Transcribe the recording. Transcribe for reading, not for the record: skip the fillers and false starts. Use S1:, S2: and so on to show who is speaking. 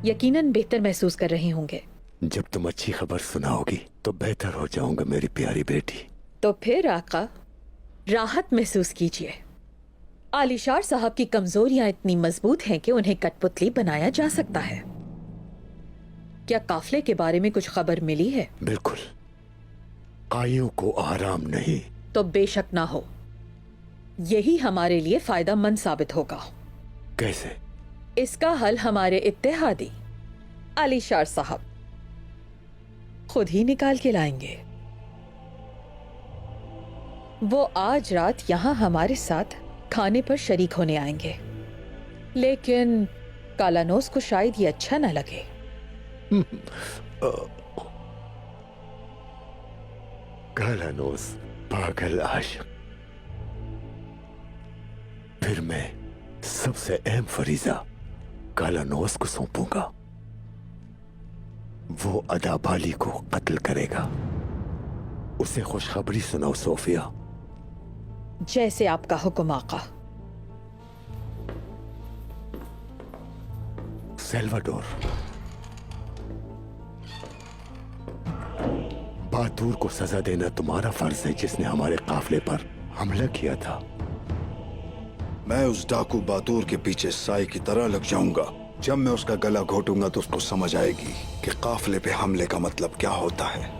S1: यकीनन बेहतर महसूस कर रहे होंगे।
S2: जब तुम अच्छी खबर सुनाओगी तो बेहतर हो जाऊंगा मेरी प्यारी बेटी।
S1: तो फिर आका, राहत महसूस कीजिए। आलिशार साहब की कमजोरियां इतनी मजबूत हैं कि उन्हें कठपुतली बनाया जा सकता है। क्या काफले के बारे में कुछ खबर मिली है?
S2: बिल्कुल, काइयों को आराम नहीं।
S1: तो बेशक ना हो, यही हमारे लिए फायदेमंद साबित होगा।
S2: कैसे?
S1: इसका हल हमारे इत्तेहादी आलिशार साहब खुद ही निकाल के लाएंगे। वो आज रात यहां हमारे साथ खाने पर शरीक होने आएंगे, लेकिन कालानोस को शायद ये अच्छा न लगे।
S2: कालानोस पागल आशिक। फिर मैं सबसे अहम फरीजा कालानोस को सौंपूंगा। वो अदाबाली को कत्ल करेगा। उसे खुशखबरी सुनाओ सोफिया।
S1: जैसे आपका हुक्म आका।
S2: सेल्वाडोर, बहादुर को सजा देना तुम्हारा फर्ज है, जिसने हमारे काफले पर हमला किया था।
S3: मैं उस डाकू बहादुर के पीछे साई की तरह लग जाऊंगा। जब मैं उसका गला घोटूंगा तो उसको समझ आएगी कि काफले पे हमले का मतलब क्या होता है।